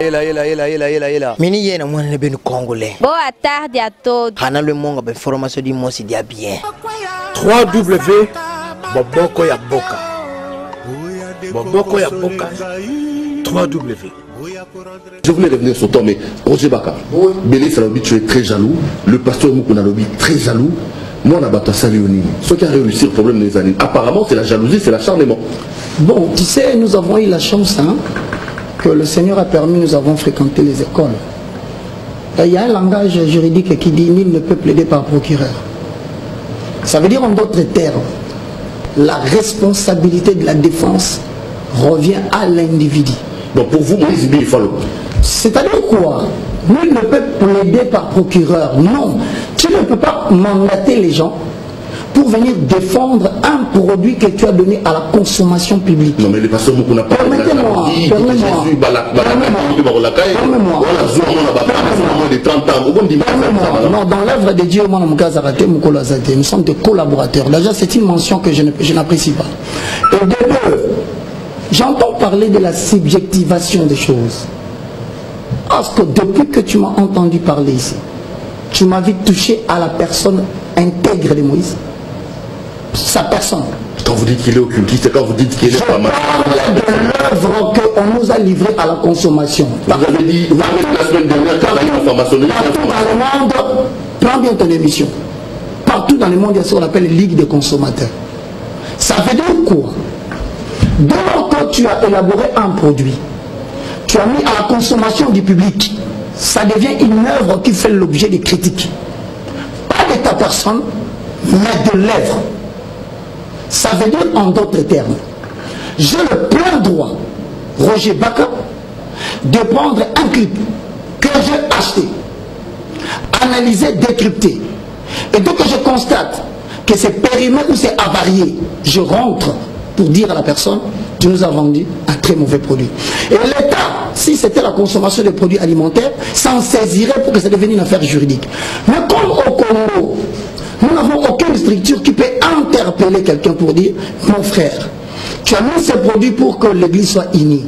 Ela. Mini yena mwana ben congolais. Boa tarde a todos. Hana le monga be formation di mosi dia bien. 3W Boboko ya Boka. Boboko ya Boka. 3W. Je voulais revenir sur toi, mais Roger Baka, Bélé Salobi, tu es très jaloux. Le pasteur Moukounarobi, très jaloux. Moi, on a battu Salioni. Ce qui a réussi le problème des années, apparemment, c'est la jalousie, c'est l'acharnement. Bon, tu sais, nous avons eu la chance que le Seigneur a permis, nous avons fréquenté les écoles. Il y a un langage juridique qui dit nul ne peut plaider par procureur. Ça veut dire en d'autres termes, la responsabilité de la défense revient à l'individu. Donc pour vous, Moïse il faut. C'est-à-dire quoi? Nul ne peut plaider par procureur. Non. Tu ne peux pas mandater les gens pour venir défendre un produit que tu as donné à la consommation publique. Non mais les pasteurs nous n'a pas. Permettez-moi. Non, dans l'œuvre de Dieu, nous sommes des collaborateurs. Déjà, c'est une mention que je n'apprécie pas. Et de deux, j'entends parler de la subjectivation des choses. Parce que depuis que tu m'as entendu parler ici, tu m'as vu toucher à la personne intègre de Moïse. Sa personne. Quand vous dites qu'il est occultiste, quand vous dites qu'il est pas mal. De l'œuvre qu'on nous a livrée à la consommation. Vous avez dit, la semaine dernière, quand il y a une information, partout dans le monde, prends bien ton émission. Partout dans le monde, il y a ce qu'on appelle les ligues des consommateurs. Ça veut dire quoi? Dès lors que tu as élaboré un produit, tu as mis à la consommation du public, ça devient une œuvre qui fait l'objet de critiques. Pas de ta personne, mais de l'œuvre. Ça veut dire en d'autres termes, j'ai le plein droit, Roger Baka, de prendre un clip que j'ai acheté, analysé, décrypté. Et dès que je constate que c'est périmé ou c'est avarié, je rentre pour dire à la personne, tu nous as vendu un très mauvais produit. Et l'État, si c'était la consommation de produits alimentaires, s'en saisirait pour que ça devienne une affaire juridique. Mais comme au Congo, nous n'avons aucune structure qui peut interpeller quelqu'un pour dire, mon frère, tu as mis ce produit pour que l'église soit unie,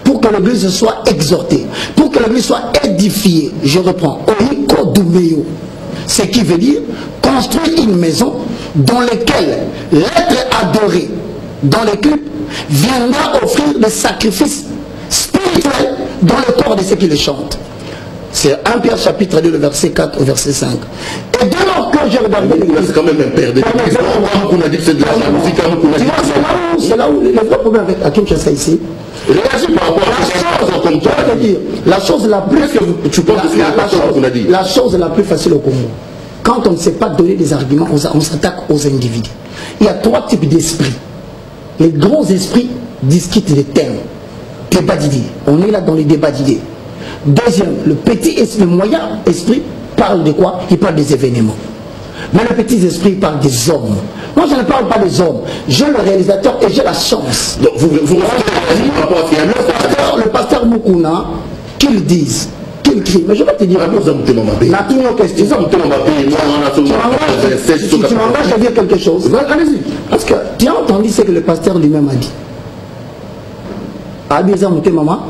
pour que l'église soit exhortée, pour que l'église soit édifiée. Je reprends, Oiko Dumeyo, ce qui veut dire construire une maison dans laquelle l'être adoré dans le clip viendra offrir des sacrifices spirituels dans le corps de ceux qui le chantent. C'est 1 Pierre chapitre 2, le verset 4 au verset 5. Et dès lors que j'ai regardé l'église, c'est quand même un père de l'église. On a dit que c'est de la jalousie. C'est là où le vrai problème avec Hakim Chassa ici. Réagis par rapport à la comme toi. La chose la plus... Tu penses que c'est la dit. La chose la plus facile au Congo. Quand on ne sait pas donner des arguments, on s'attaque aux individus. Il y a 3 types d'esprits. Les grands esprits discutent des thèmes. Débat d'idées. On est là dans les débats d'idées. Deuxième, le petit esprit, le moyen esprit parle de quoi? Il parle des événements. Mais le petit esprit parle des hommes. Moi je ne parle pas des hommes. J'ai le réalisateur et j'ai la chance. Donc vous le pasteur Moukouna, qu'ils disent, qu'ils crient. Mais je vais te dire. La question. Tu m'engages à dire quelque chose. Allez-y. Parce que tu as entendu ce que le pasteur lui-même a dit. Abiza Mouté Maman.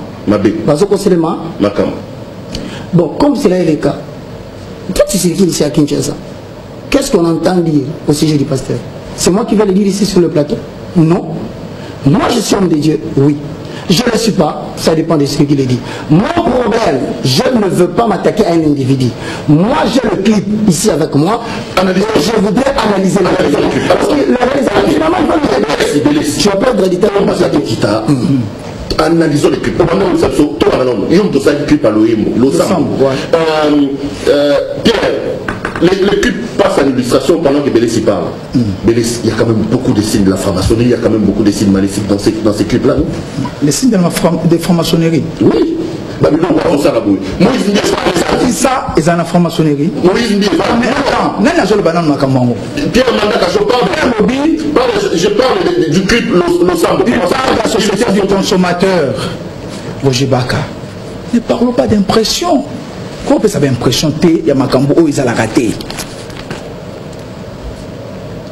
Bon, comme cela est le cas, qu'est-ce que c'est ici à Kinshasa? Qu'est-ce qu'on entend dire au sujet du pasteur? C'est moi qui vais le dire ici sur le plateau? Non. Moi je suis homme de Dieu, oui. Je ne le suis pas, ça dépend de ce qu'il dit. Mon problème, je ne veux pas m'attaquer à un individu. Moi j'ai le clip ici avec moi. Je voudrais analyser le clip. Parce que le réalisateur, finalement, tu vas perdre du temps. Analysons les clips. Pierre, les clips passent à l'illustration pendant que Bélé s'y parle. Bélé, il y a quand même beaucoup de signes de la franc-maçonnerie, il y a quand même beaucoup de signes maléfiques dans ces clips-là. Les signes de la franc-maçonnerie? Oui. Babylone, on s'en a boué. Moi, je dis ça, ils ont la franc-maçonnerie. Moïse dit Pierre Mandaka, je parle du clip l'ensemble. Il parle de la société du consommateur. Roger Baka. Ne parlons pas d'impression. Comment on peut savoir impression? Il y a Makambo, ils ont la raté.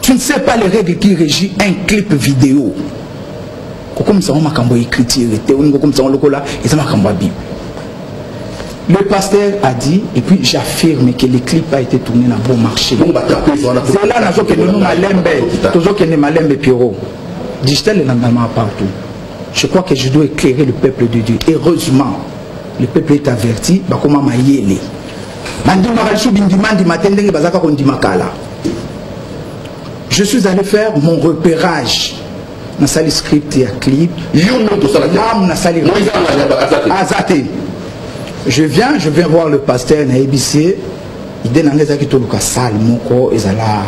Tu ne sais pas les règles qui régissent un clip vidéo. Comme ça, on m'a écriture, comme ça, on l'a Bible. Le pasteur a dit, et puis j'affirme que le clip a été tourné dans le bon marché. C'est là que nous sommes malembe Pierrot. Digital est normalement partout. Je crois que je dois éclairer le peuple de Dieu. Heureusement, le peuple est averti. Je suis allé faire mon repérage. Dans le script et clip. Je viens voir le pasteur na ABC. Il dit dans les qui tout le salle, mon corps, ils ont la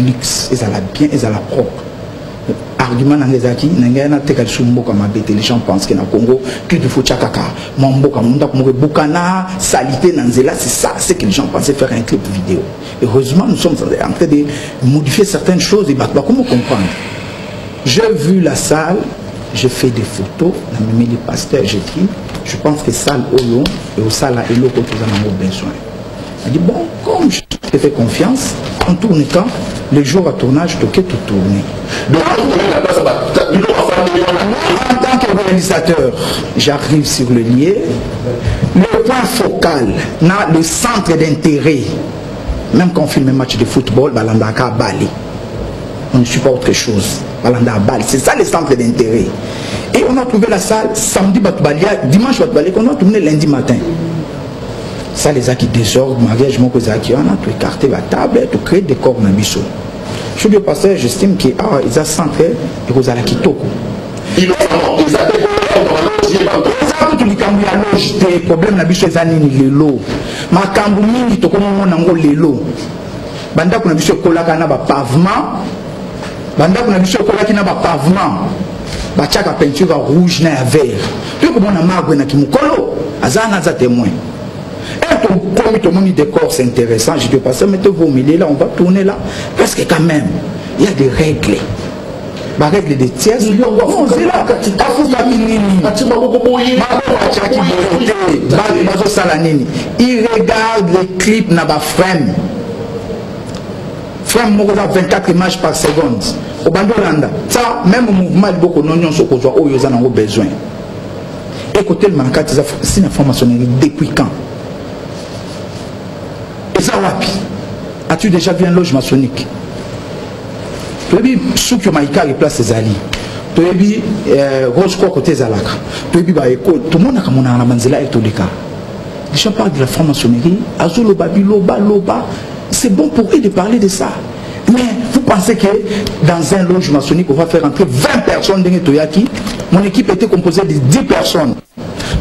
luxe, ils ont la bien, ils ont la propre. Argument dans les acquis, les gens pensent que dans le Congo, qu'il faut tchakaka, salité dans c'est ça, c'est que les gens pensaient faire un clip vidéo. Heureusement, nous sommes en train de modifier certaines choses. Et comment comprendre? J'ai vu la salle, j'ai fait des photos, j'ai mis les pasteurs, j'ai dit, je pense que salle Oyo et au salle et l'eau que nous avons besoin. Il dit, bon, comme je te fais confiance, on tourne quand le jour à tournage, tu peux tout tourner. Donc, en tant que réalisateur, j'arrive sur le lieu. Le point focal, le centre d'intérêt, même quand on filme un match de football, Balandaka Bali. On ne suit pas autre chose. C'est ça le centre d'intérêt. Et on a trouvé la salle samedi, dimanche, on a tourné lundi matin. Ça, les acquis désordre, mariage, on a tout écarté la table, tout créé des corps dans le biseau. Je dis au pasteur, j'estime qu'ils ont centré et qu'ils ont la kitoko. Ils ont des problèmes dans le biseau, ils ont l'eau. Ma camboumini, tu connais l'élo. Banda kuna biso kolaka na ba pavement. Banda kuna biso kolaki na ba pavement. Ba tchaka peinture rouge na vert. Tu comment na marbre na kimukolo, azana za témoin. Et comme tout le monde décor c'est intéressant, je dis passer mettez-vous au milieu là, on va tourner là parce que quand même il y a des règles. Bah règles de tiers, non, c'est là. Il regarde les clips na ba frame. Frame 24 images par seconde. Au Bandolanda, ça même au mouvement de beaucoup non sont qu'on soit où ils en ont besoin. Écoutez le manquat, c'est une information depuis quand? Et ça wapi? As-tu déjà vu un loge maçonnique? Tu as vu sous que Maïka replace ses alliés. Tu as vu Rose quoi côté Zalaka. Tu as vu tout le monde a comme on a la manzela et tout le cas. Les gens parlent de la franc-maçonnerie, Azul Babi, Loba, c'est bon pour eux de parler de ça. Mais vous pensez que dans un loge maçonnique, on va faire entrer 20 personnes dans Toyaki? Mon équipe était composée de 10 personnes.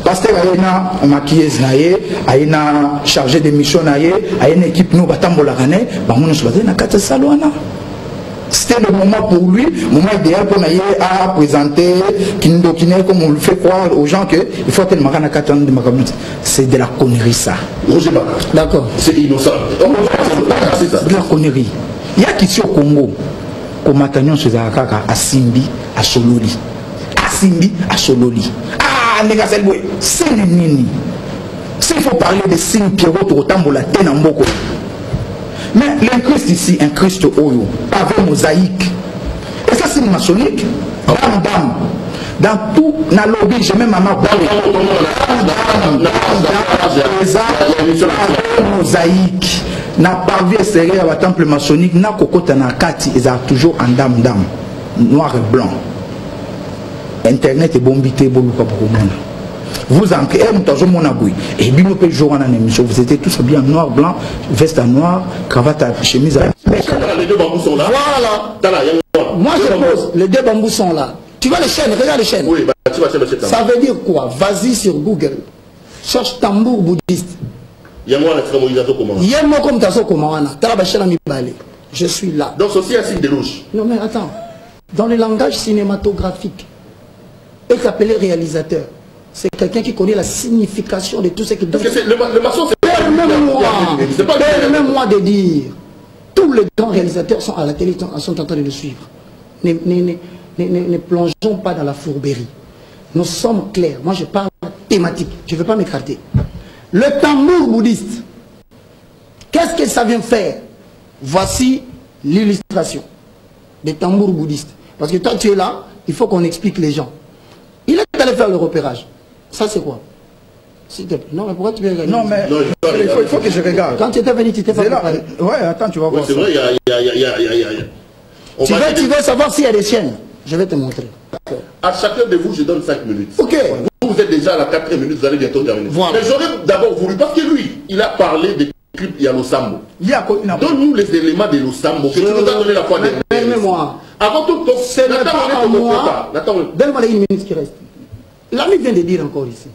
Pasteur Aïna, maquilleuse naïe, Aïna chargé de mission naïe, Aïna équipe nous batambo la rane, on se basait dans 4 salons. C'était le moment pour lui, le moment idéal pour naïe à présenter, comme on le fait croire aux gens qu'il faut tellement gagner 4 ans de macabre. C'est de la connerie ça. D'accord. C'est innocent. C'est de la connerie. Il y a qui au Congo, comme Matagnon se Zakaka, à Simbi, à Sololi. À Simbi, à Sololi. Ah, c'est le nini. S'il faut parler de signes Pierrot, autant pour la tête en boko. Mais l'incruste ici, un Christ Oyo, pavé mosaïque. Et ça, c'est une maçonnique. Dame. Dans tout, dans le lobby, j'ai même maman mosaïque. Na parvi serré à la temple maçonnique, na kokota na kati, ils ont toujours en dame, noir et blanc. Internet est bombité, vous entrez, et bien au jour en émission, vous étiez tous bien noir, blanc, veste à noir, cravate à chemise à. Les deux bambous sont là. Voilà. Moi je pose, les deux bambous sont là. Tu vois les chaînes, regarde les chaînes. Oui, tu vas chercher ça veut dire quoi? Vas-y sur Google, cherche tambour bouddhiste. Je suis là. Donc c'est aussi un signe de louche. Non mais attends. Dans le langage cinématographique, et qu'appelé réalisateur, c'est quelqu'un qui connaît la signification de tout ce qu'il dit. Le maçon, c'est permets-moi de dire, tous les grands réalisateurs sont à la télé, sont en train de le suivre. Ne plongeons pas dans la fourberie. Nous sommes clairs. Moi je parle thématique. Je ne veux pas m'écarter. Le tambour bouddhiste, qu'est-ce que ça vient faire? Voici l'illustration des tambours bouddhistes. Parce que toi tu es là, il faut qu'on explique les gens. Il est allé faire le repérage. Ça, c'est quoi? S'il te plaît. Non, mais pourquoi tu veux regarder? Non, mais il faut que je regarde. Quand tu étais venu, tu t'es pas préparé. Ouais, attends, tu vas voir. C'est vrai, Tu veux savoir s'il y a des chaînes? Je vais te montrer. À chacun de vous, je donne 5 minutes. Ok. Vous êtes déjà à la 4e minute, vous allez bientôt terminer. Voilà. Mais j'aurais d'abord voulu, parce que lui, il a parlé des clips Yalosambo. Donne-nous les éléments de Losambo, que tu nous as donné la fois dernière. Permets-moi. Avant tout, c'est pas à moi. Donne-moi les 1 minute qui reste. L'ami vient de dire encore ici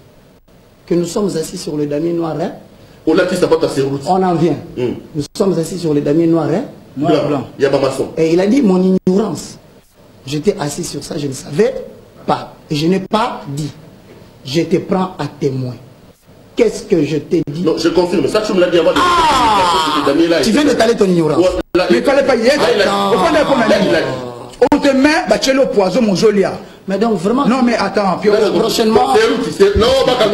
que nous sommes assis sur le damier noir. Hein? On en vient. Nous sommes assis sur le damier noir. Hein? Blanc. Et il a dit mon ignorance. J'étais assis sur ça, je ne savais pas. Et je n'ai pas dit. Je te prends à témoin. Qu'est-ce que je t'ai dit? Non, je confirme. Ça, tu me l'as dit avant. Tu viens d'étaler ton ignorance. Mais quand pas hier, on te met, tu es le poison, mon Zolia. Mais donc vraiment. Non, mais attends, prochainement. Non,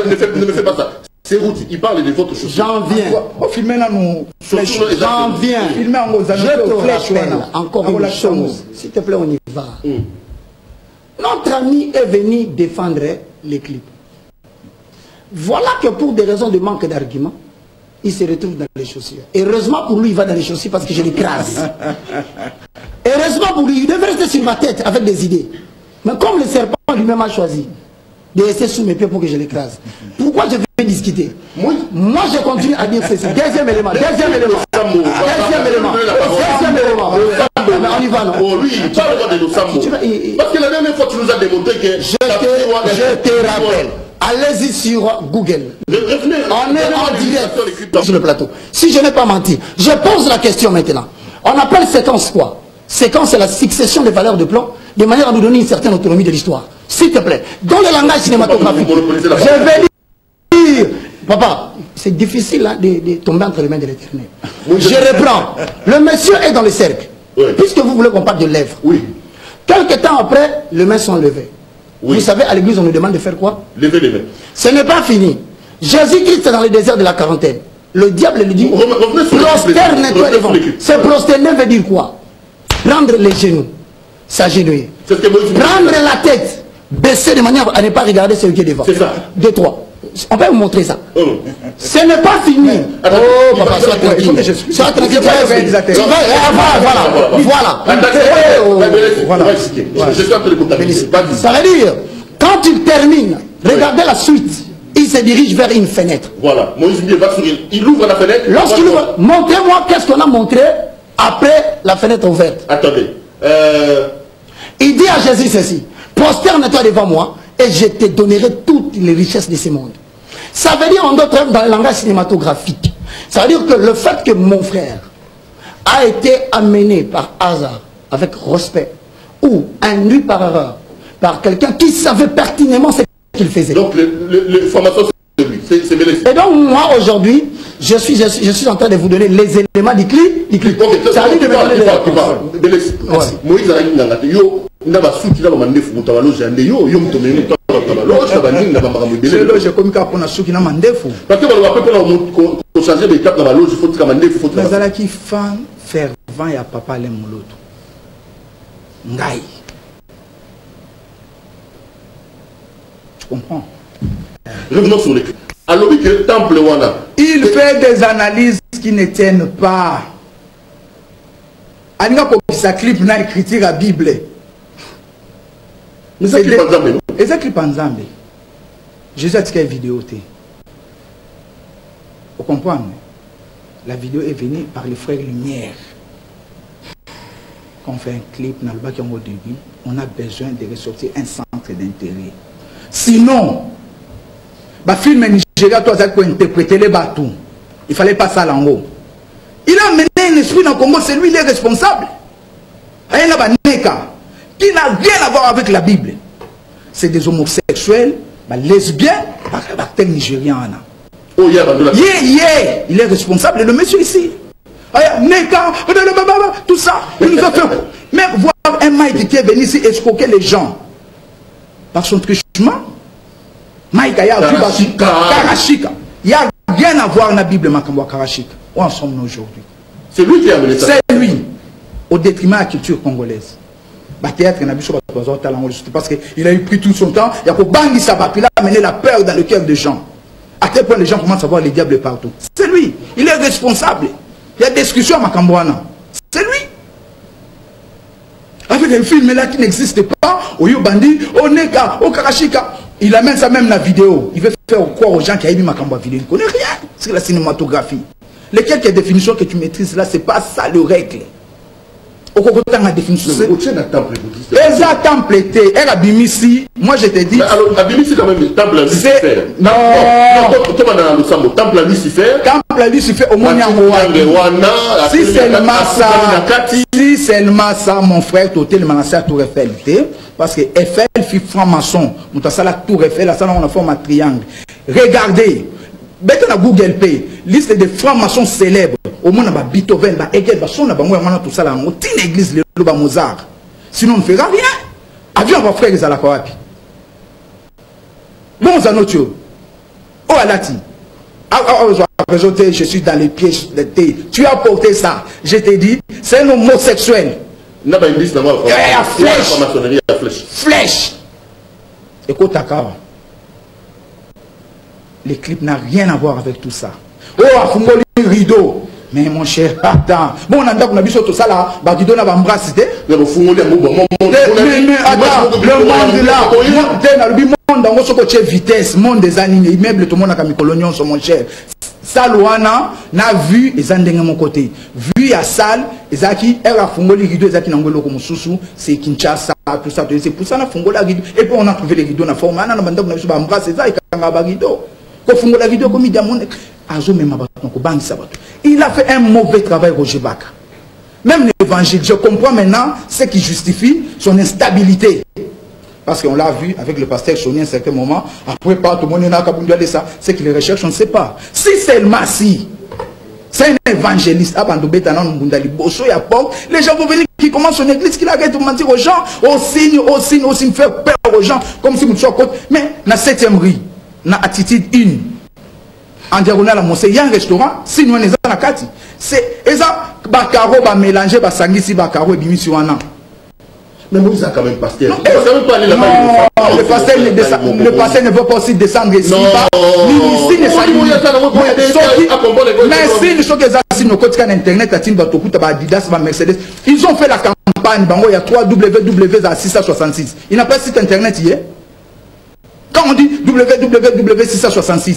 ne me fais pas ça. C'est route, il parle de votre chose. J'en viens. On filme là, nous. J'en viens. Je te rappelle encore une chose. S'il te plaît, on y va. Notre ami est venu défendre les clips. Voilà que pour des raisons de manque d'arguments, il se retrouve dans les chaussures. Heureusement pour lui, il va dans les chaussures parce que je l'écrase. Heureusement pour lui, il devrait rester sur ma tête avec des idées. Mais comme le serpent lui-même a choisi de rester sous mes pieds pour que je l'écrase, pourquoi je vais discuter? Moi, je continue à dire ceci. Deuxième élément. Mais on y va, non? Oh, lui, il parle de Losambo. Parce que la dernière fois, tu nous as démontré que... Je te rappelle. Allez-y sur Google. On est en direct sur le plateau. Si je n'ai pas menti, je pose la question maintenant. On appelle séquence quoi? Séquence, c'est la succession des valeurs de plan, de manière à nous donner une certaine autonomie de l'histoire. S'il te plaît, dans le langage cinématographique, je vais dire, papa, c'est difficile hein, de tomber entre les mains de l'Éternel. Je reprends. Le monsieur est dans le cercle. Puisque vous voulez qu'on parle de lèvres. Quelque temps après, les mains sont levées. Vous savez, à l'église, on nous demande de faire quoi? Lever les mains. Ce n'est pas fini. Jésus-Christ est dans le désert de la quarantaine. Le diable lui dit, prosterne-toi devant. Ce prosterner veut dire quoi? Prendre les genoux, s'agenouiller. Prendre la tête, baisser de manière à ne pas regarder celui qui est devant. C'est ça. 2, 3. On peut vous montrer ça. Ce n'est pas fini. Oh, papa, sois tranquille. Sois tranquille. Voilà. Ça veut dire, quand il termine, regardez la suite. Il se dirige vers une fenêtre. Voilà. Moïse va sourire. Il ouvre la fenêtre. Lorsqu'il ouvre, montrez-moi qu'est-ce qu'on a montré après la fenêtre ouverte. Attendez. Il dit à Jésus ceci: prosterne-toi devant moi et je te donnerai toutes les richesses de ce monde. Ça veut dire en d'autres termes, dans le langage cinématographique, ça veut dire que le fait que mon frère a été amené par hasard, avec respect, ou induit par erreur, par quelqu'un qui savait pertinemment ce qu'il faisait. Donc, l'information, c'est de lui. C'est Bélé. Et donc, moi, aujourd'hui, je suis en train de vous donner les éléments du clip. Ça veut dire de me donner les réponses. Moïse a dit, n'a pas soutenu dans le mandefu pour loge et yo mtomenu dans loge ça va dire n'a pas parlé c'est loge comme quand on a soutenu dans mandefu parce que on va pas pour changer d'étape dans la loge il faut que mandefu faut mais ala qui fan fervent ya papa le moloto ngai tu comprends. Revenons sur les alors que temple wana il fait des analyses qui ne tiennent pas. Aninga ko sa clip na critique la Bible. Mais ça clip ensemble. Et ça clip ensemble. Jésus a dit une vidéo. Vous comprenez? La vidéo est venue par les frères Lumière. Quand on fait un clip dans le bac au début, on a besoin de ressortir un centre d'intérêt. Sinon, le film Nigeria, toi, ça pour interpréter les bateaux. Il ne fallait pas ça en haut. Il a mené un esprit dans le Congo, c'est lui qui est responsable. Il y a un Neka qui n'a rien à voir avec la Bible. C'est des homosexuels, lesbiens, par nigérian. Oh, il est responsable, le monsieur ici. Neka, tout ça, il nous a fait. Même voir un Mike qui est venu ici escroquer les gens par son truchement. Mike a Karachika. Il n'y a rien à voir dans la Bible, Makambo Karachika. Où en sommes-nous aujourd'hui? C'est lui qui a amené ça. C'est lui, au détriment de la culture congolaise. théâtre parce qu'il a eu pris tout son temps. Il y a Kobangi Sabah, il a amené la peur dans le cœur des gens. À quel point les gens commencent à voir les diables partout. C'est lui. Il est responsable. Il y a des discussions à Makambouana. C'est lui. Avec un film là qui n'existe pas, au Yobandi, au Neka, au Karashika, il amène ça même la vidéo. Il veut faire croire aux gens qui a mis Makamba vidéo. Il ne connaît rien. C'est la cinématographie. Les quelques définitions que tu maîtrises là, c'est pas ça le règle. Au côté de la définition. Temple était. Elle a bimisi. Moi je te dis. Alors, Abimisi quand même, temple à Lucifer. Non. Temple à Lucifer. Temple à Lucifer au monde. Si seulement ça, mon frère, Toté, le manassé à Tour Eiffel. Parce que Eiffel fit franc-maçon. Nous avons la Tour Eiffel, là, on a formé un triangle. Regardez. Bête na Google Pay, liste de francs-maçons célèbres. Au moins, on a Beethoven, Hegel, on a tout ça là. On a une église, le Mozart. Sinon, on ne fera rien. Avion, on va faire les alakoapi. Bon, Zanotio. Oh, Alati. Je suis dans les pièges de thé. Tu as porté ça. Je t'ai dit, c'est un homosexuel. Flèche. Écoute, Takara. Les clips n'ont rien à voir avec tout ça. Oh, Afungoli rideau. Mais mon cher, attends. Bon, on a dit qu'on a vu tout ça là. Bah, tu donnes à m'embrasser. Mais attends, le monde là. Le monde dans votre côté vitesse. Monde des animés. Immeuble, tout le monde a mis colonion sur mon cher. Salouana n'a vu les andengés mon côté. Vu à salle, Ezaki, elle a Fungoli rideau, Ezaki Nangolo comme Soussou, c'est Kinshasa, tout ça. C'est pour ça qu'on a Fungoli rideau. Et puis on a trouvé les rideaux dans la forme. On a demandé qu'on a vu m'embrasser ça et qu'on a rideau. La vidéo comme il a fait un mauvais travail, Roger Baka. Même l'évangile, je comprends maintenant ce qui justifie son instabilité. Parce qu'on l'a vu avec le pasteur Choni à un certain moment. Après, pas tout le monde n'a qu'à ça. Ce qu'il recherche, on ne sait pas. Si seulement si c'est un évangéliste, les gens vont venir qui commence son église, qui arrête de mentir aux gens, au signe, faire peur aux gens, comme si nous sommes côté. Mais dans 7e rue, na attitude 1 en diagonale à Monsé, il y a un restaurant, si nous sommes dans la carte, c'est ça, Bakaro va mélanger, Basangisi, Bakaro et Bimi sur un an. Mais Moïse a quand même pasteur. Non, le pasteur ne veut pas aussi descendre ici. Mais si nous sommes sur Internet, ils ont fait la campagne, il y a 3 www.666. Il n'a pas de site Internet hier. Quand on dit www.666,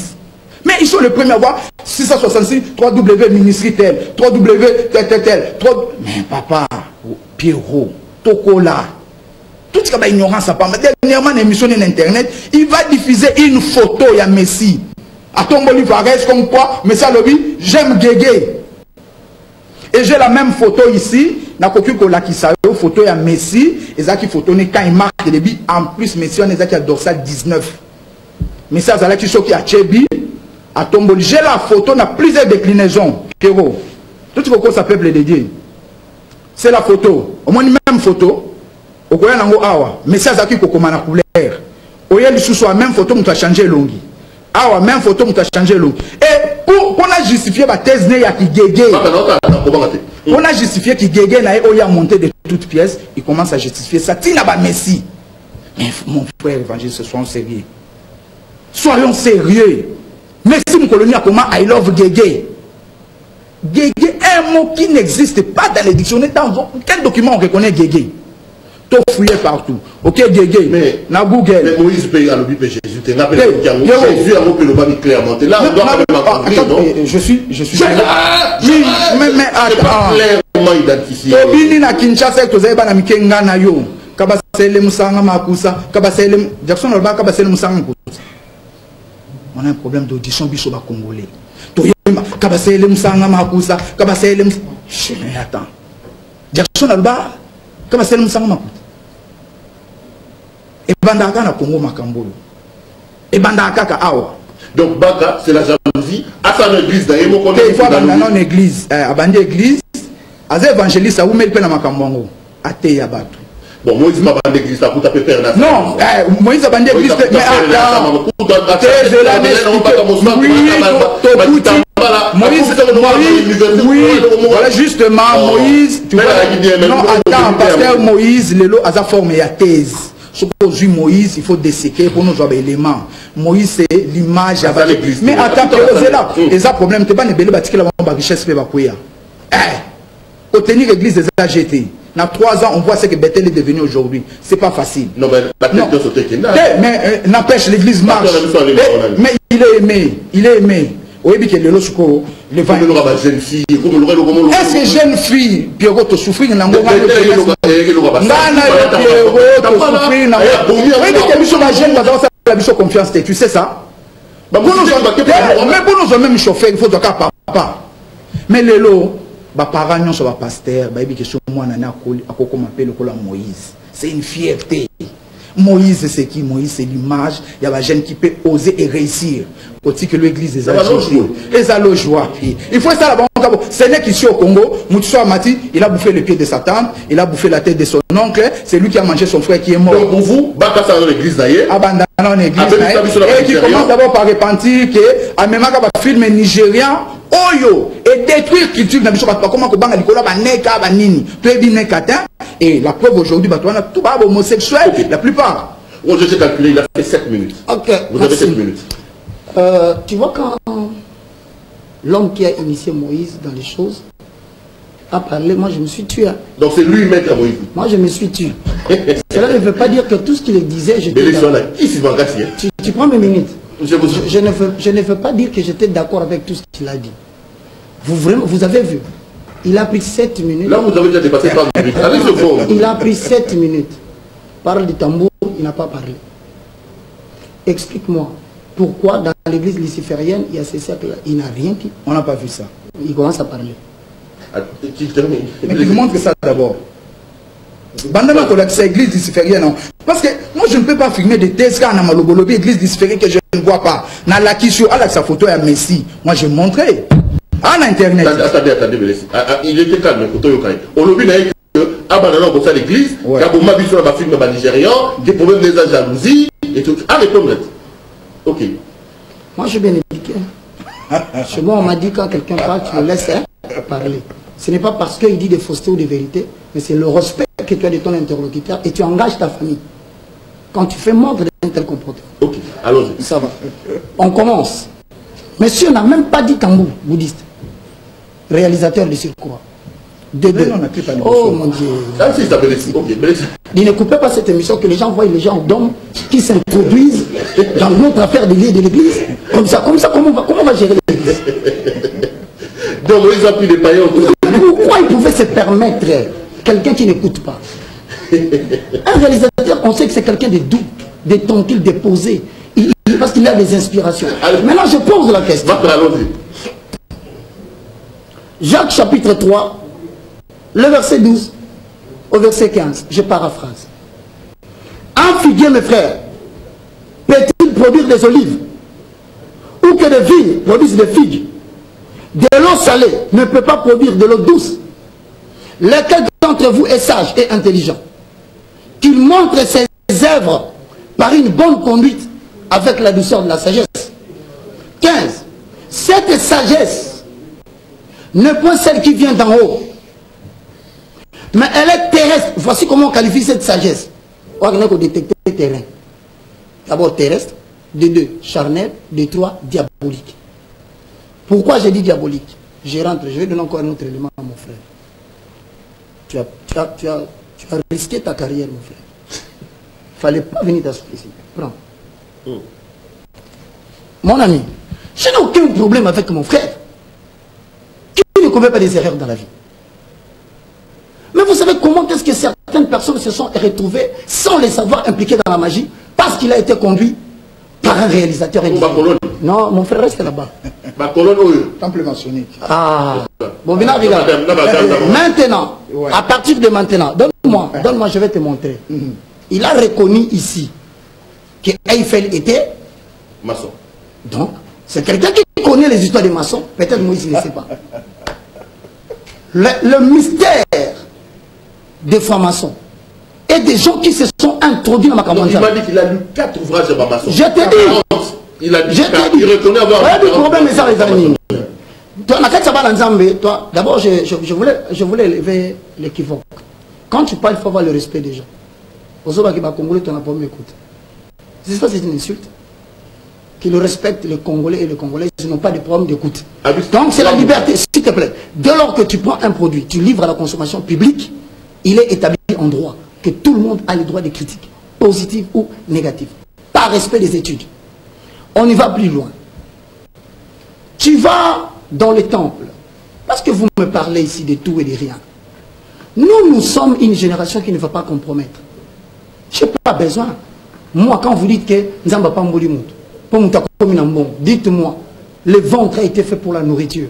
mais ils sont les premiers à voir 666, 3W ministry tel, 3W tel, 3... Mais papa, Pierrot, Tokola, tout ce qui est ignorance à part. Dernièrement, l'émission d'Internet, il va diffuser une photo, il y a Messi. À ton Bolivares, comme quoi, Messi a lobby, j'aime Guégué. Et j'ai la même photo ici, na kokukola qui sa photo ya Messi, et ça qui photo quand il marque le débit, en plus Messi on est qui a dorsal 19. Messi a qui choqué à Tchebi, à Tomboli. J'ai la photo, na plusieurs déclinaisons. Kéro. Tout ce que ça peuple dédié. C'est la photo. Au moins une même photo. Au Koya nango awa. Messi a qui kokoma na couleur. Au yel sous la même photo, on a changé longi. Awa même photo, on a changé longi. Et pour la justifier la thèse né ya qui guégué. On a justifié qu'il Guégué n'a monté de toutes pièces. Il commence à justifier ça. Tina ba Messi. Mais mon frère évangéliste, soyons sérieux. Soyons sérieux. Messi mon colonia comment I love Guégué. Guégué est un mot qui n'existe pas dans les dictionnaires. Dans quel document on reconnaît Guégué? Tout fouillé partout. Ok Guégué. Mais na Google. Mais Moïse paye à l'objet Jésus. Jésus a repris le bas clairement. Là on doit quand même entrer. Je suis. Mais attends. Clairement identifié. Tobini na Kinshasa to zeba na mikenga na yo. Kabasele musanga makusa. Kabasele Jackson Olba kabasele musanga makusa. On a un problème d'audition biso ba congolais. Toyema kabasele musanga makusa. Kabasele. Mais attends. Jackson Olba kabasele musanga makusa. Et bandaka na Congo makambolo. Et bandaka ka awa. Donc Baka c'est la jalousie. À sa église d'ailleurs mon connaît. Il faut dans une église, abandé église, az évangéliste ou mel pe na makambongo. Até ya batu. Bon Moïse m'a bandé église ça pour taper père na. Non, Moïse a bandé église mais attends. oui, voilà justement, Moïse, tu vois, non, attends, pasteur Moïse, le lot a sa forme et a thèse. Aujourd'hui, Moïse, il faut desséquer pour nous avoir des éléments. Moïse, c'est l'image. Mais attends, c'est là. Et ça, problème, tu n'es pas ne belé bâtir la richesse pour Bakouya. Au tenir l'église des AGT, dans 3 ans, on voit ce que Bethel est devenu aujourd'hui. C'est pas facile. Non, mais la tête de sauter. Mais n'empêche, l'église marche. Mais il est aimé. Il est aimé. Oui, mais le losuko, le vin. Est-ce que jeune fille, Pierrot, te souffrir dans le confiance, tu sais ça? Mais pour nous même chauffeur, il faut dire papa. Mais les lots, les parents sont pasteurs, Moïse. C'est une fierté. Moïse, c'est qui? Moïse, c'est l'image. Il y a des jeunes qui peuvent oser et réussir. Quand que l'église des joie. Il faut ça là-bas. Ce n'est qu'ici au Congo, Moutsoua Mati, il a bouffé le pied de Satan, il a bouffé la tête de son oncle, c'est lui qui a mangé son frère qui est mort. Donc pour vous, Baka ça dans l'église d'ailleurs. Abandonnant l'église et qui commence d'abord par repentir que Amemaka va filmer nigérien, Oyo, et détruire culture dans le comment que Nicolas va neka va nini. Et la preuve aujourd'hui, tout va homosexuel, la plupart. Je sais calculer, il a fait 7 minutes. Ok. Vous avez 7 minutes. Tu vois quand l'homme qui a initié Moïse dans les choses a parlé, moi je me suis tué. Donc c'est lui maître Moïse. Moi je me suis tué. Cela ne veut pas dire que tout ce qu'il disait, j'étais d'accord. Tu prends mes minutes. Je ne veux pas dire que j'étais d'accord avec tout ce qu'il a dit. Vous avez vu. Il a pris 7 minutes. Là vous avez déjà dépassé 30 minutes. Avec ce fond. Il a pris 7 minutes. Parle du tambour, il n'a pas parlé. Explique-moi. Pourquoi dans l'église luciférienne, il y a ces siècles-là, il n'a rien dit. On n'a pas vu ça. Il commence à parler. Mais tu montres ça d'abord. Bandana c'est l'église luciférienne, non. Parce que moi je ne peux pas filmer des thèses quand on a malobolobi, l'église luciférienne que je ne vois pas. Dans la question, avec sa photo à Messi, moi j'ai montré. En internet. Attendez, il était calme, on l'a vu que abandonnant comme ça l'église, il y a beaucoup de sur la film nigérian, des problèmes de jalousie et tout. Ah, répondre. Ok. Moi, je suis bien éduqué. Chez moi, on m'a dit quand quelqu'un parle, tu le laisses parler. Ce n'est pas parce qu'il dit des faussetés ou des vérités, mais c'est le respect que tu as de ton interlocuteur et tu engages ta famille. Quand tu fais montre d'un tel comportement. Ok, allons-y. Ça va. On commence. Monsieur n'a même pas dit tambour bouddhiste. Réalisateur de surcroît. Oh mon Dieu. Il ne coupait pas cette émission que les gens voient les gens d'hommes qui s'introduisent dans notre affaire de l'église. Comme ça, comment on va gérer l'église? Donc ils ont pris des païens autour. Pourquoi il pouvait se permettre quelqu'un qui n'écoute pas? Un réalisateur, on sait que c'est quelqu'un de doux, de tranquille, de posé. Parce qu'il a des inspirations. Alors, maintenant, je pose la question. Jacques chapitre 3. Le verset 12 au verset 15, je paraphrase. Un figuier, mes frères, peut-il produire des olives? Ou que des vignes produisent des figues? De l'eau salée ne peut pas produire de l'eau douce. Lequel d'entre vous est sage et intelligent? Qu'il montre ses œuvres par une bonne conduite avec la douceur de la sagesse. 15. Cette sagesse n'est pas celle qui vient d'en haut, mais elle est terrestre. Voici comment on qualifie cette sagesse. On a détecté terrain. D'abord terrestre, de 2 charnel, de 3 diabolique. Pourquoi j'ai dit diabolique? Je rentre, je vais donner encore un autre élément à mon frère. Tu as risqué ta carrière, mon frère. Il ne fallait pas venir t'asseoir ici. Prends. Mon ami, je n'ai aucun problème avec mon frère. Qui ne commet pas des erreurs dans la vie? Mais vous savez comment est-ce que certaines personnes se sont retrouvées sans les savoir impliquées dans la magie parce qu'il a été conduit par un réalisateur. Non, mon frère reste là-bas. Temple maçonnique. Ah. Bon, bien regarde. Maintenant, à partir de maintenant, donne-moi, je vais te montrer. Il a reconnu ici que Eiffel était maçon. Donc, c'est quelqu'un qui connaît les histoires des maçons. Peut-être Moïse ne sait pas. Le mystère des francs-maçons et des gens qui se sont introduits dans ma campagne. Il m'a dit qu'il a lu 4 ouvrages de maçons. Je t'ai dit. Il a dit il reconnaît avoir du problème, mais ça, les amis. Toi, d'abord, je voulais élever l'équivoque. Quand tu parles, il faut avoir le respect des gens. Aux autres qui Congolais, tu n'as pas m'écouter. C'est ça, c'est une insulte. Qu'ils respectent les Congolais et les Congolais, ils n'ont pas de problème d'écoute. Donc c'est la liberté, s'il te plaît. Dès lors que tu prends un produit, tu livres à la consommation publique, il est établi en droit que tout le monde a le droit de critiques, positives ou négatives, par respect des études. On y va plus loin. Tu vas dans les temples, parce que vous me parlez ici de tout et de rien. Nous sommes une génération qui ne va pas compromettre. Je n'ai pas besoin. Moi, quand vous dites que Nzamba pas dites-moi, le ventre a été fait pour la nourriture.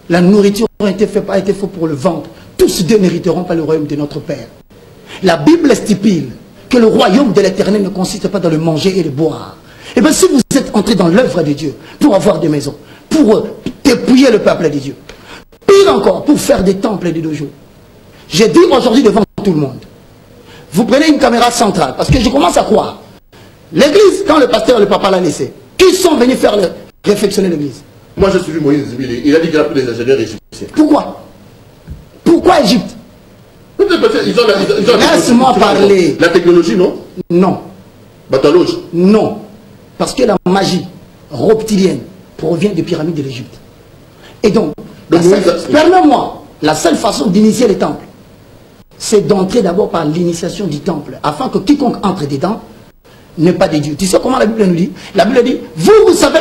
La nourriture a été faite pour le ventre. Tous deux n'hériteront pas le royaume de notre Père. La Bible stipule que le royaume de l'Éternel ne consiste pas dans le manger et le boire. Et bien si vous êtes entré dans l'œuvre de Dieu pour avoir des maisons, pour dépouiller le peuple de Dieu, pire encore, pour faire des temples et des dojos, j'ai dit aujourd'hui devant tout le monde, vous prenez une caméra centrale, parce que je commence à croire. L'église, quand le pasteur et le papa l'a laissé, qui sont venus faire réflexionner l'église? Moi j'ai suivi Moïse, il a dit qu'il a pris des ingénieurs égyptiens. Pourquoi? Pourquoi Égypte? Laisse-moi parler. La technologie, non? Non. Bataloge? Non. Parce que la magie reptilienne provient des pyramides de l'Égypte. Et donc permets-moi, la seule façon d'initier les temples, c'est d'entrer d'abord par l'initiation du temple, afin que quiconque entre dedans n'est pas de Dieu. Tu sais comment la Bible nous dit? La Bible dit, vous savez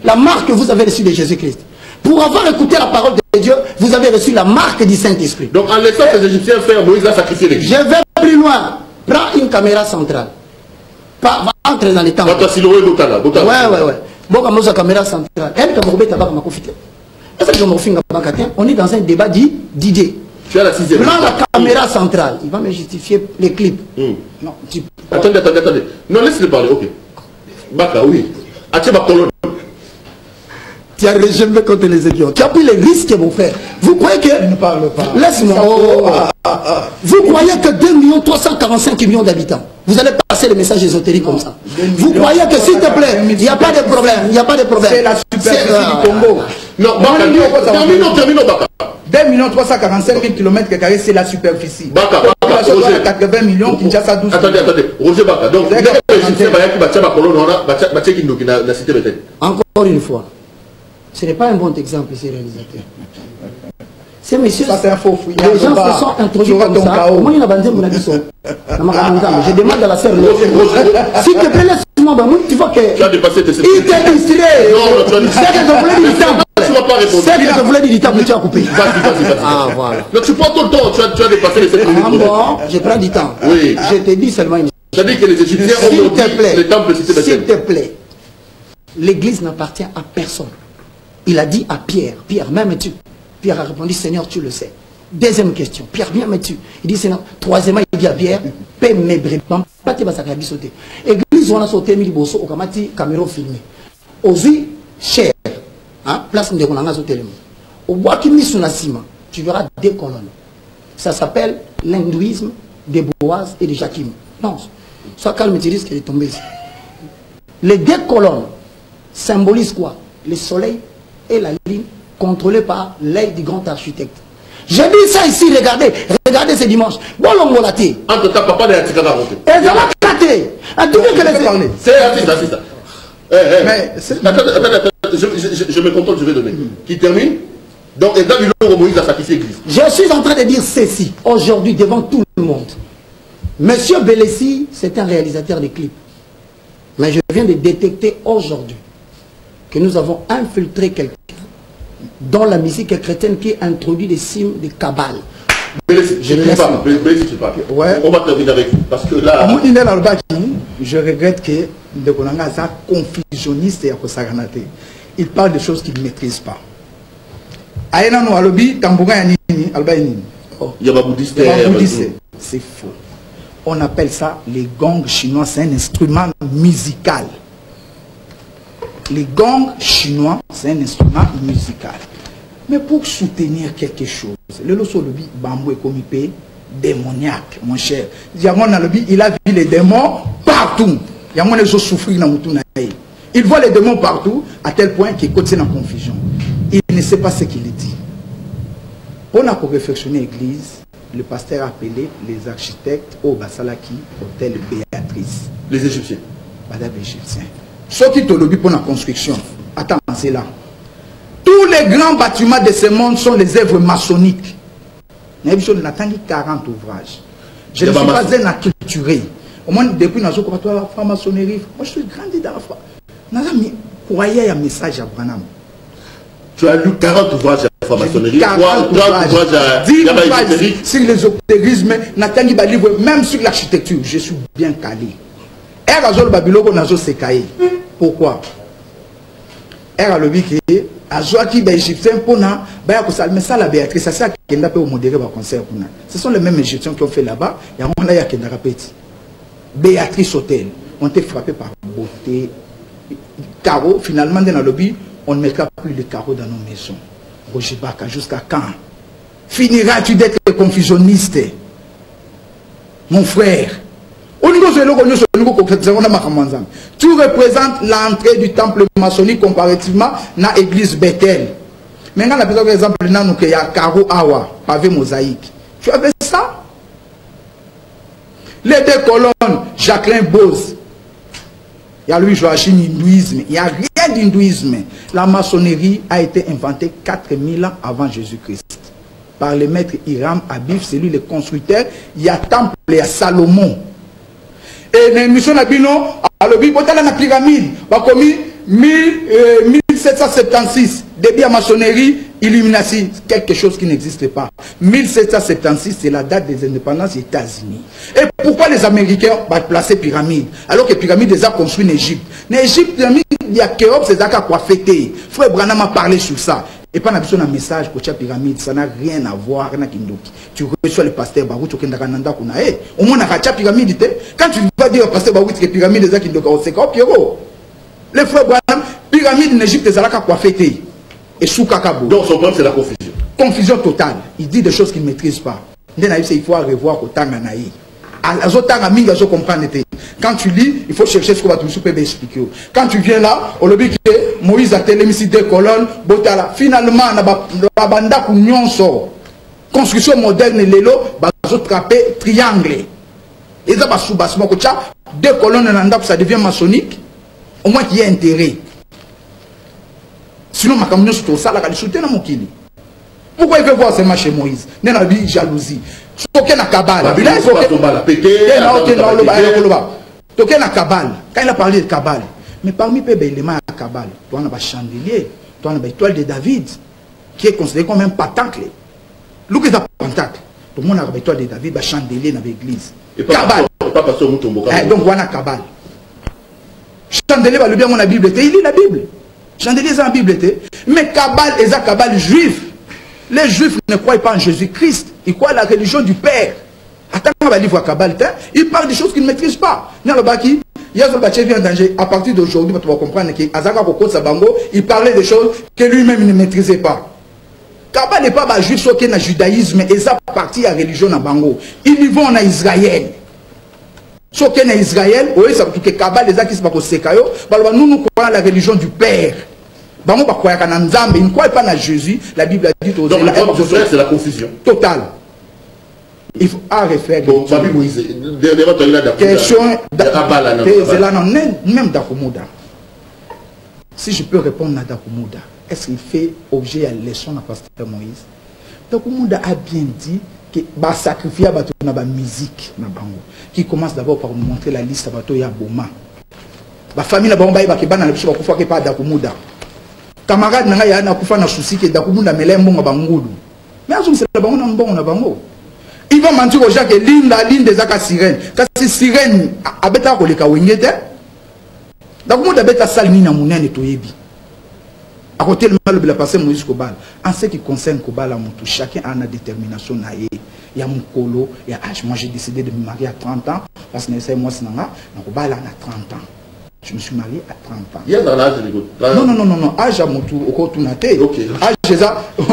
la marque que vous avez reçue de Jésus-Christ. Pour avoir écouté la parole de Dieu, vous avez reçu la marque du Saint-Esprit. Donc en laissant les Égyptiens faire, Moïse a sacrifié l'église. Je vais plus loin. Prends une caméra centrale. Va entrer dans les temples. Ouais. Bon, comme la caméra centrale. On est dans un débat d'idées. Tu as la sixième. Prends la caméra centrale. Il va me justifier les clips. Non, attendez. Non, laisse-le parler, ok. Baka, oui. Tu as régimé contre les idiots. Tu as pris les risques, mon frère. Vous croyez que... Ne parle pas. Laisse-moi. Vous croyez que 2 345 millions d'habitants, vous allez passer le message ésotérique comme ça. Vous croyez que, s'il te plaît, il n'y a pas de problème. Il n'y a pas de problème. C'est la superficie du Congo. Non, terminons, Baka. 2 345 000 km², c'est la superficie. Baka, 80 millions, Kinshasa 12 millions. Attendez. Roger Baka. Donc, encore une fois, ce n'est pas un bon exemple, ces réalisateurs. Ces messieurs, ça c'est un faux fouillard. Les gens se sont introduits comme ça. Au moins, il y a un abisso. Je demande à la sœur, s'il te plaît, laisse-moi, tu vois que... Tu as dépassé tes... Il t'est illustré. Non, tu as dit... C'est que je voulais dire du temple. Tu ne vas pas répondre. C'est que je voulais dire du temple, tu as coupé. Vas-y. Ah, voilà. Donc tu prends tout le temps, tu as dépassé les 7 minutes. Ah bon, je prends du temps. Oui. Je te dis seulement une chose. Tu as dit que les Égyptiens ont maudit les temples de Cité. S'il te plaît, l'église n'appartient à personne. Il a dit à Pierre, m'aimes-tu? Pierre a répondu, Seigneur, tu le sais. Deuxième question, Pierre, m'aimes-tu? Il dit, Seigneur. Troisièmement, il dit à Pierre, paie mes brebis. Pas te vas à sauter. Église, on a sauté, mille bosso, au kamati, caméra filmé. Ozi, cher, place de on a sauté. Au bois qui mis sous la ciment, tu verras 2 colonnes. Ça s'appelle l'hindouisme des Boaz et de Jakim. Non, sois calme, tu risques de tomber ici. Les 2 colonnes symbolisent quoi? Le soleil et la ligne contrôlée par l'œil du grand architecte. J'ai dit ça ici, regardez ce dimanche. Bon, l'ongolaté. Entre ta papa et la tika raconté. Et ça va cater. En tout cas, que les parler. C'est ça. Mais attends, je me contrôle, je vais donner. Qui termine? Donc, et David Moïse a sacrifié l'église. Je suis en train de dire ceci, aujourd'hui, devant tout le monde. Monsieur Bélessi, c'est un réalisateur de clips. Mais je viens de détecter aujourd'hui que nous avons infiltré quelqu'un dans la musique chrétienne qui introduit des signes de cabale. Ouais. On va terminer avec vous. Parce que là... Je regrette que de Konanga est confusionniste et akosaganate. Il parle de choses qu'il ne maîtrise pas. Aïna no alobi, tambouga yanini, albaïnini. Yababoudiste. C'est faux. On appelle ça les gongs chinois, c'est un instrument musical. Les gongs chinois, c'est un instrument musical. Mais pour soutenir quelque chose, le losolobi bambou et komipé démoniaque, mon cher. Il a vu les démons partout. Il y a moins de gens souffrir dans le. Il voit les démons partout à tel point qu'il continue en confusion. il ne sait pas ce qu'il dit. Pour réflexionner l'église, le pasteur a appelé les architectes au Basalaki, hôtel Béatrice. Les Égyptiens. Madame Égyptien. Ceux qui te lobby pour la construction, attends, c'est là. Tous les grands bâtiments de ce monde sont les œuvres maçonniques. On a 40 ouvrages. Je ne suis pas un acculturé. Au moins, depuis que je la maçonnerie, moi je suis grandi dans la foi. Je croyais un message à Branham. Tu as lu 40 ouvrages à la franc-maçonnerie, 40 ouvrages à 10 ouvrages sur l'ésotérisme, même sur l'architecture. Je suis bien calé. Pourquoi? Mais ça, la Béatrice, c'est ça qui a modéré le concert. Ce sont les mêmes Égyptiens qui ont fait là-bas. Il y a un qui a répété. Béatrice Hôtel. On été frappé par beauté. Carreaux, finalement, dans le lobby, on ne mettra plus les carreaux dans nos maisons. Roger Baka, jusqu'à quand? Finiras-tu d'être confusionniste? Mon frère. Tu représentes l'entrée du temple maçonnique comparativement à l'église Bethel. Maintenant, par exemple, il y a carreau awa, pavé mosaïque. Tu avais ça? Les deux colonnes, Jacqueline Bose. Il y a lui Joachim hindouisme. Il n'y a rien d'hindouisme. La maçonnerie a été inventée 4000 ans avant Jésus-Christ. Par le maître Hiram Abib, c'est lui le constructeur. Il y a temple, il y a Salomon. Et l'émission Nabino, à l'objet, il y a la pyramide. Il y a commis 1776. Début à maçonnerie, illumination, quelque chose qui n'existe pas. 1776, c'est la date des indépendances des États-Unis. Et pourquoi les Américains ont placé pyramide? Alors que pyramide les a construit en Égypte. En Égypte, il y a Kéop, c'est ça qui a fêté. Frère Branham a parlé sur ça. Et pas un message pour la pyramide, ça n'a rien à voir avec Kindoki. Tu reçois le pasteur Barou, tu as un au moins, la pyramide, quand tu vas dire au pasteur Barou que la pyramide est Kindoki, c'est quoi, Pierrot? Les frères Branham, pyramide en Égypte, c'est ça qui a fêté. Et sous Kakabo. Donc son problème, c'est la confusion. Confusion totale. Il dit des choses qu'il ne maîtrise pas. Il faut revoir au Tanganaï. Quand tu lis, il faut chercher ce qu'on va te expliquer. Quand tu viens là, on le dit que Moïse a télé ici deux colonnes, finalement, construction moderne, l'élo, trappé triangle. Et ça, deux colonnes, ça devient maçonnique. Au moins qu'il y ait intérêt. Sinon, ma camion sur ça, la soutient dans mon kili. Pourquoi il veut voir seulement chez Moïse? Il y a une jalousie. Quand il a Kabbalah, quand il a parlé de Kabbalah, mais parmi les éléments à Kabbalah, tu as un chandelier, tu as une étoile de David, qui est considéré comme un pentacle. L'où est un pentacle? Tout le monde a une étoile de David, un chandelier dans l'église. Kabbalah. Donc, on a Kabbalah. Chandelier, le bien, on a la Bible, il lit la Bible. Chandelier, c'est la Bible. Mais Kabbalah, c'est la Kabbalah juif. Les juifs ne croient pas en Jésus-Christ. Ils croient à la religion du Père. Attends, on va lire Kabbalah. Ils parlent des choses qu'ils ne maîtrisent pas. Il y a un vient en danger. À partir d'aujourd'hui, tu vas comprendre qu'il parlait des choses que lui-même ne maîtrisait pas. Kabbalah n'est pas juif, sauf qu'il y a un judaïsme. Et ça partie à la religion de Bango. Ils y vont en Israël. Sauf qu'il y a en Israël, que Kabbalah, les gens qui se passent au nous croyons à la religion du Père. Ils ne croient pas à Jésus. La Bible a dit aux c'est la confusion totale. Il faut refaire question même Dakoumouda. Si je peux répondre à Dakoumouda, est-ce qu'il fait objet à la leçon à pasteur Moïse? Dakoumouda a bien dit que va sacrifier la musique qui commence d'abord par nous montrer la liste de Yaboma. La famille n'a pas Dakoumouda. Camarade n'a pas de souci que Dakoumouda me l'a bangoudou. Mais c'est la bango. Il va mentir aux gens que la ligne des Aka sirène. Quand c'est sirène, à bêta pour les kawingete. Dakoumouda bêta salmi na mounen et toyebi. À côté le mal de la passé Moïse Kobal. En ce qui concerne Kobal, chacun a une détermination. Il y a mon colo, il y a âge. Moi j'ai décidé de me marier à 30 ans. Parce que moi c'est Kobal a 30 ans. Je me suis marié à 30 ans. Il y a dans l'âge de Non. Âge à mon tour, au cours de Ok. Âge, j'ai ça. Non,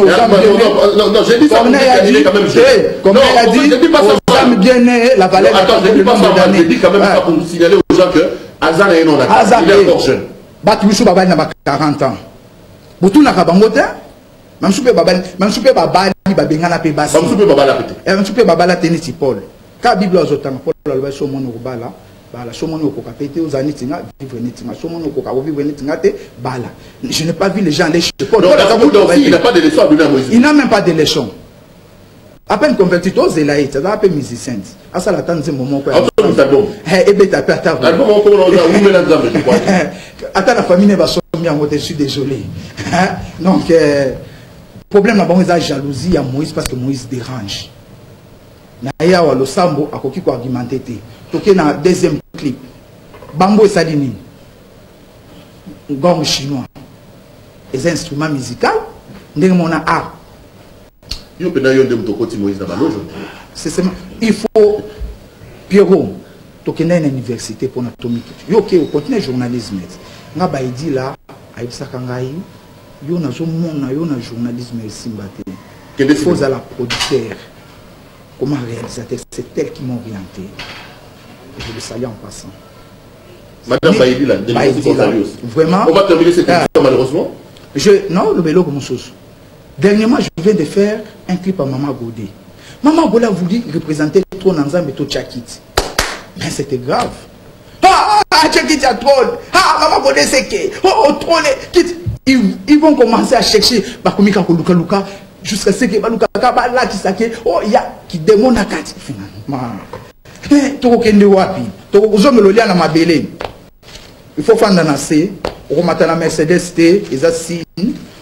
j'ai dit ça. Comme elle a dit, aux femmes bien nées, la valeur. Attends, je ne dis pas ça. Je dis quand même ça pour signaler aux gens que Hazard est non d'accord. Il est encore jeune. Batumisu Baba n'a pas 40 ans. Boutou n'a pas bangoté. Même souper babali babengana pe basi. Même souper babala pété. Même souper babala tenisi Paul. Quand Bible azotanga Paul la loi so mono bala. Bala so mono ko kapete aux anitinga vivre nitinga so mono ko ka vivre nitinga te bala. Je n'ai pas vu les gens aller chez Paul. Il n'a pas de leçon à donner à Moïse. Il n'a même pas de leçon. À peine converti aux Zélaïtes, ça va appeler musicien. À ça l'attend c'est moment quoi. Eh ben t'as pas ta. Attends la famille ne va sortir en mode je suis désolé. Donc problème là-bas c'est la jalousie à Moïse parce que Moïse dérange. Naya wa lo sambo akoki ko argumenter té. Toké na deuxième clip. Bango esadini. Gong chinois. Les instruments musicaux ndenge mona art. C'est il faut Pierrot toquer une université pour notre yo qui au continuer journalisme nga ba dit là aibisa kangai yo na zo mona yo na journalisme simbate il faut à la producteur comment réalisateur c'est elle qui m'a orienté je le salue en passant madame Baïdi là vraiment on va terminer cette émission malheureusement non le vélo comme sauce. Dernièrement, je viens de faire un clip à Maman Godé. Maman Godé a voulu représenter trop Nanzam et tout Tchakit. Mais c'était grave. Ah, Tchakit a trop. Ah, Maman Godé c'est qui? Oh, trop. Ils vont commencer à chercher Bakumika Koluka jusqu'à ce que Baluka Kabala qui s'ake. Oh, il y a qui démon à 4. Finalement. Toko Kende Wapi. Toko Zomme Lolia na Mabele. Il faut faire un assez. On va mettre la Mercedes T, ils assinent.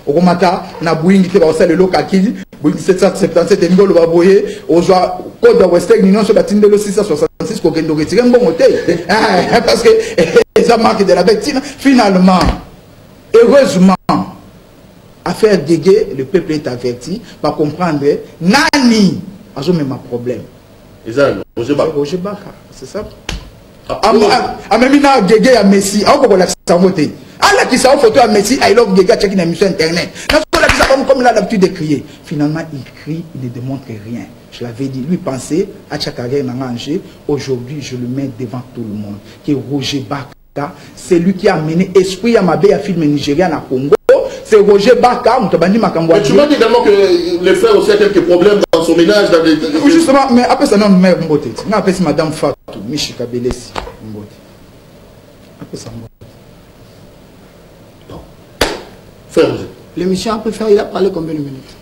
Okomata na Boeing te ba osala le kakili Boeing 777 ngolo ba boye ozwa code de Western Union sur batindelo 666 ko kendo retire mbongo te parce que ça marque de la bêtise finalement heureusement affaire dégué le peuple est averti va comprendre nani azo même problème Roger Baka c'est ça amemina dégué à Messi ako la samote. Allah qui s'en photo à Messi, I love Gega, check une émission internet. Comme il a l'habitude de crier. Finalement, il crie, il ne démontre rien. Je l'avais dit, lui pensait à Tchakagé Nangangé. Aujourd'hui, je le mets devant tout le monde. Qui est Roger Baka. C'est lui qui a amené Esprit Yamabé à film nigérien à Congo. C'est Roger Baka. Mais tu m'as dit également que le frère aussi a quelques problèmes dans son ménage. Justement, mais après ça, non, mère Mbote. Après c'est Madame Fatou, Michika Belesi Mbote. Après ça, Mbote. L'émission peut faire, il a parlé combien de minutes?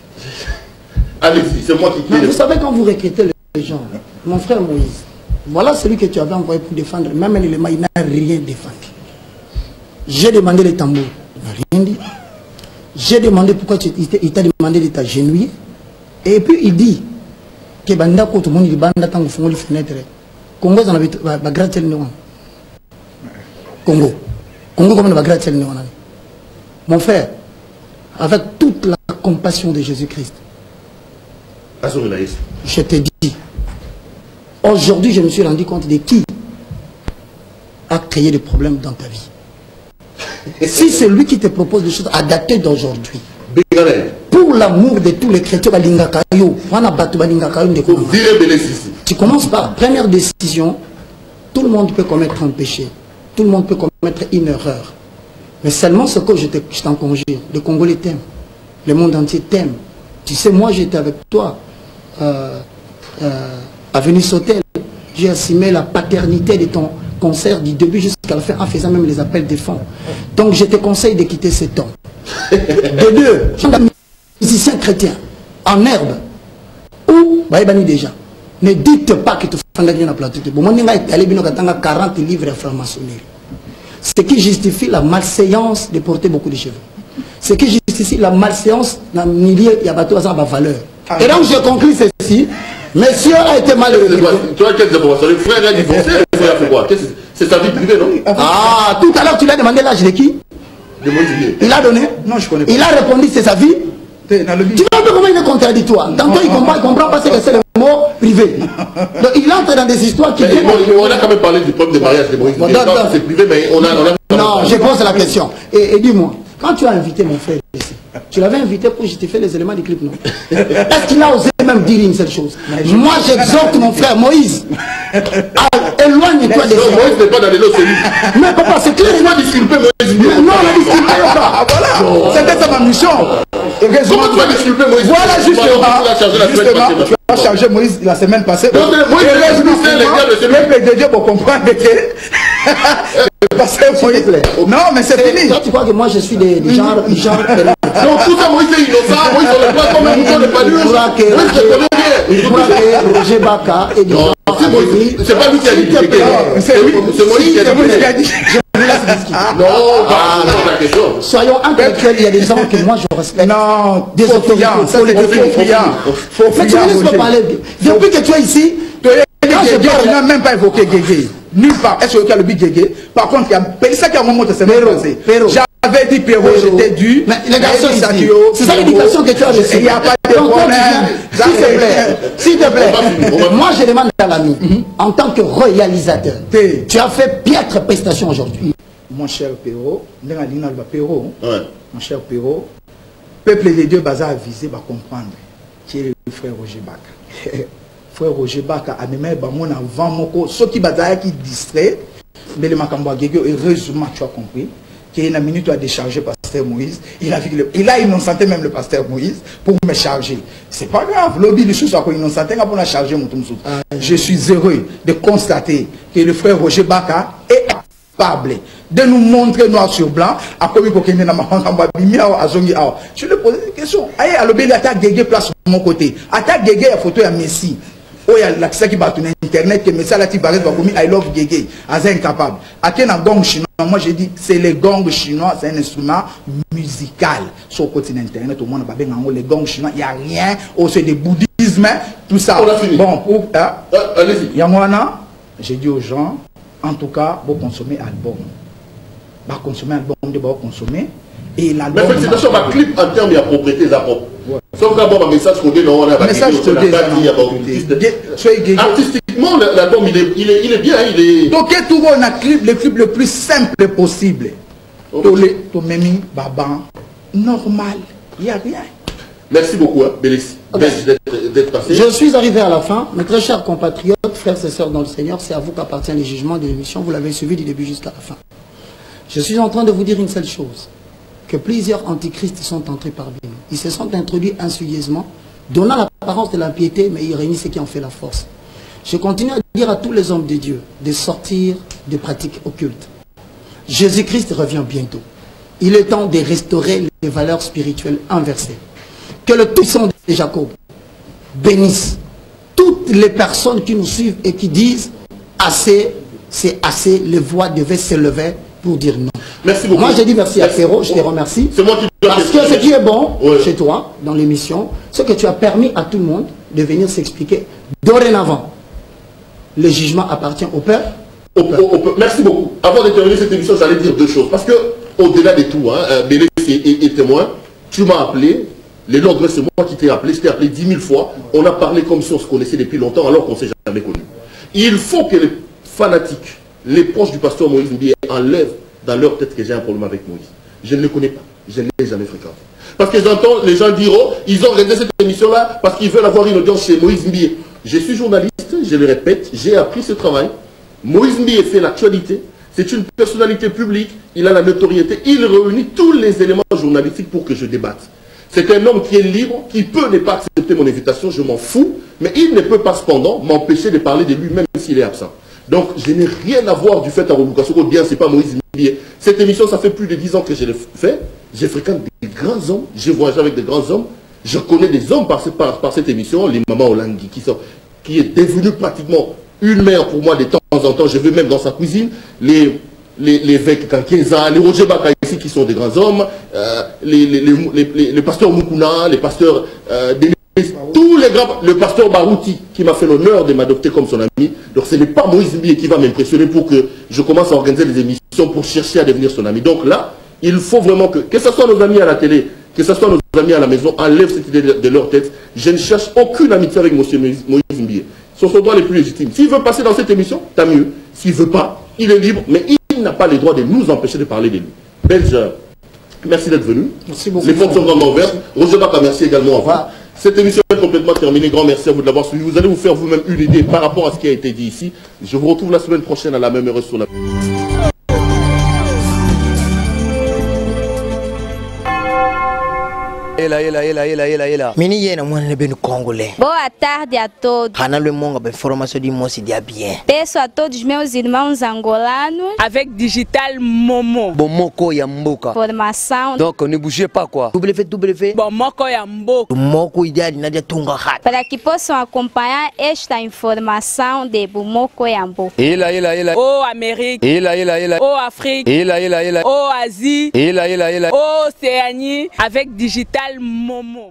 Allez-y, c'est moi qui... Vous savez quand vous recrutez les gens, mon frère Moïse, voilà celui que tu avais envoyé pour défendre, même l'élément, il n'a rien défendu. J'ai demandé les tambours, il n'a rien dit. J'ai demandé pourquoi il t'a demandé de t'agenouiller. Et puis il dit que banda ko tout le monde il banda tant que les fenêtres. Congo ça n'a gratter le nom. Congo comme on va gratter le nom. Mon frère, avec toute la compassion de Jésus-Christ, je te dis, aujourd'hui je me suis rendu compte de qui a créé des problèmes dans ta vie. Si c'est lui qui te propose des choses à dater d'aujourd'hui, pour l'amour de tous les chrétiens, tu commences par première décision, tout le monde peut commettre un péché, tout le monde peut commettre une erreur. Mais seulement ce que je t'en conjure, le Congolais t'aime, le monde entier t'aime. Tu sais, moi j'étais avec toi à Venus Hotel. J'ai assumé la paternité de ton concert du début jusqu'à la fin en faisant même les appels des fonds. Donc je te conseille de quitter cet homme. De deux, je suis un musicien chrétien en herbe. Ou, déjà, ne dites pas que tu fais un plateau. Moi, je suis 40 livres de franc-maçonnerie. Ce qui justifie la malséance de porter beaucoup de cheveux. Ce qui justifie la malséance dans le milieu, il y a pas de valeur. Et donc je conclue ceci. Monsieur a été malheureux. Tu vois quelles informations? Le frère a divorcé, le frère a fait quoi? C'est sa vie privée, non? Ah, tout à l'heure tu lui as demandé l'âge de qui? De Moïse. Il a donné? Non, je connais pas. Il a répondu c'est sa vie? Tu vois un peu comment il est contradictoire. Tantôt il comprend pas ce que c'est le mot privé. Donc il entre dans des histoires qui... On a quand même parlé du problème de mariage de Moïse. C'est privé, mais on a... Non, je pose la question. Et dis-moi, quand tu as invité mon frère ici, tu l'avais invité pour justifier les éléments du clip, non? Est-ce qu'il a osé même dire une seule chose? Moi j'exhorte mon frère Moïse. Éloigne-toi des... Non, Moïse n'est pas dans les lots, c'est lui. Mais papa, c'est clair. Laisse-moi disculper Moïse. Non, on a disculpé pas. Voilà, c'était ça ma mission. Comment tu vas disculper Moïse? Voilà, justement, tu as chargé Moïse la semaine passée. Moïse, le peuple de Dieu pour comprendre que... Non, mais c'est fini. Toi, tu crois que moi, je suis des gens... Donc, tout ça, Moïse est innocent. Moïse, on le voit comme un mouton de palure. Il croit que Roger Baka est des gens... C'est pas lui qui a dit. C'est Moïse qui a dit. Non, la question. Soyons intellectuels, il y a des gens que moi je respecte. Non, des autorités. Ça c'est des faux. Mais tu ne laisses pas parler. Depuis que tu es ici, on n'a même pas évoqué Guégué. Nulle part. Est-ce qu'il y a le but Guégué? Par contre, il y a ça qui a un moment de se passer. J'avais dit Perrault, j'étais dû. Mais les garçons ici, c'est ça l'éducation que tu as reçue. Il n'y a pas de problème. S'il te plaît, moi je demande à l'ami, en tant que réalisateur, tu as fait piètre prestation aujourd'hui. Mon cher Perrault, mon cher Perrault, peuple des dieux bazar à viser, va comprendre qui est le frère Roger Baka. Frère Roger Baka a même mon avant moko, ceux qui bazar qui distrait, mais le Makamba Guégué, heureusement tu as compris. Qu'il y a une minute à décharger pasteur Moïse, il a innocenté même le pasteur Moïse pour me charger. C'est pas grave, l'objet des choses à quoi innocenté pour la charger mon tour. Je suis heureux de constater que le frère Roger Baka est capable de nous montrer noir sur blanc à quoi il faut qu'il y ait je lui pose une question. Aïe, à l'objet d'attaque Guégué place sur mon côté. Attaque Guégué la photo à Messi. Oh, il y a l'accès qui va sur internet, que Messi la tibarès va commis I love Guégué. Aza incapable. À quel gong chinois? Moi j'ai dit c'est les gongs chinois, c'est un instrument musical. Sur le côté internet, au monde les gongs chinois, il n'y a rien. Oh, c'est des bouddhismes, tout ça. On a fini. Bon, pour allez-y. Yamwana, j'ai dit aux gens, en tout cas, vous consommez album. Vous consommez album, vous consommer. Et l'album. Mais félicitations, ma clip en termes de propriété des apôtres. Sauf qu'un message codé, non, on a artistiquement, l'album, il est bien, il est... Donc, tout on a le clip le plus simple possible. Tomemi, Baba, normal, il n'y a rien. Merci beaucoup, Bélis, d'être passé. Je suis arrivé à la fin. Mes très chers compatriotes, frères et sœurs dans le Seigneur, c'est à vous qu'appartient le jugement de l'émission. Vous l'avez suivi du début jusqu'à la fin. Je suis en train de vous dire une seule chose. Que plusieurs antichrists sont entrés parmi nous. Ils se sont introduits insidieusement, donnant l'apparence de la piété, mais ils réunissent ce qui en fait la force. Je continue à dire à tous les hommes de Dieu de sortir des pratiques occultes. Jésus-Christ revient bientôt. Il est temps de restaurer les valeurs spirituelles inversées. Que le Tout-Puissant de Jacob bénisse toutes les personnes qui nous suivent et qui disent assez, c'est assez, les voix devaient se lever pour dire non. Merci beaucoup. Moi, j'ai dit merci à Perrault, je te remercie. C'est moi qui parce que ce qui est bon chez toi, dans l'émission, c'est que tu as permis à tout le monde de venir s'expliquer. Dorénavant, le jugement appartient au peuple. Merci beaucoup. Avant de terminer cette émission, j'allais dire deux choses. Parce que, au-delà de tout, Bélis est témoin, tu m'as appelé, les lendemains, c'est moi qui t'ai appelé, je t'ai appelé 10 000 fois. On a parlé comme si on se connaissait depuis longtemps, alors qu'on ne s'est jamais connu. Il faut que les fanatiques, les proches du pasteur Moïse Mbié enlèvent dans leur tête que j'ai un problème avec Moïse. Je ne le connais pas. Je ne l'ai jamais fréquenté. Parce que j'entends les gens dire, oh, ils ont regardé cette émission-là parce qu'ils veulent avoir une audience chez Moïse Mbié. Je suis journaliste, je le répète, j'ai appris ce travail. Moïse Mbié fait l'actualité. C'est une personnalité publique, il a la notoriété, il réunit tous les éléments journalistiques pour que je débatte. C'est un homme qui est libre, qui peut ne pas accepter mon invitation, je m'en fous, mais il ne peut pas cependant m'empêcher de parler de lui même s'il est absent. Donc je n'ai rien à voir du fait à Roulukasoko, bien c'est pas Moïse Mbié. Cette émission, ça fait plus de 10 ans que je l'ai fait. Je fréquente des grands hommes, je voyage avec des grands hommes, je connais des hommes par cette émission, les mamans Olangui, qui est devenue pratiquement une mère pour moi de temps en temps, je vais même dans sa cuisine, les Vek Kankeza, les Roger Baka ici qui sont des grands hommes, les pasteurs Mukuna, les pasteurs tous les grands, le pasteur Barouti qui m'a fait l'honneur de m'adopter comme son ami. Donc ce n'est pas Moïse Mbié qui va m'impressionner pour que je commence à organiser des émissions pour chercher à devenir son ami. Donc là, il faut vraiment que ce soit nos amis à la télé, que ce soit nos amis à la maison, enlèvent cette idée de leur tête. Je ne cherche aucune amitié avec M. Moïse Mbié. Ce sont ses droits les plus légitimes. S'il veut passer dans cette émission, tant mieux. S'il ne veut pas, il est libre, mais il n'a pas le droit de nous empêcher de parler de lui. Belge, merci d'être venu. Merci beaucoup. Les portes sont vraiment ouvertes. Roger Baka, merci également à vous. Cette émission est complètement terminée. Grand merci à vous de l'avoir suivi. Vous allez vous faire vous-même une idée par rapport à ce qui a été dit ici. Je vous retrouve la semaine prochaine à la même heure sur la... Mini yena mwana beno congolais. Boa tarde a todos. Hanalwe monga be formação de moço dia bien. Peço a todos meus irmãos angolanos avec Digital Momo. Bomoko ya mboka. Formação. Donc ne bougez pas quoi. www. Bomoko ya mboka. Moko idade nadia tunga hat. Para que possam acompanhar esta informação de Bomoko ya mboka. Oh Amérique. Oh Afrique. Oh Asie. Oh Océanie avec Digital Momo.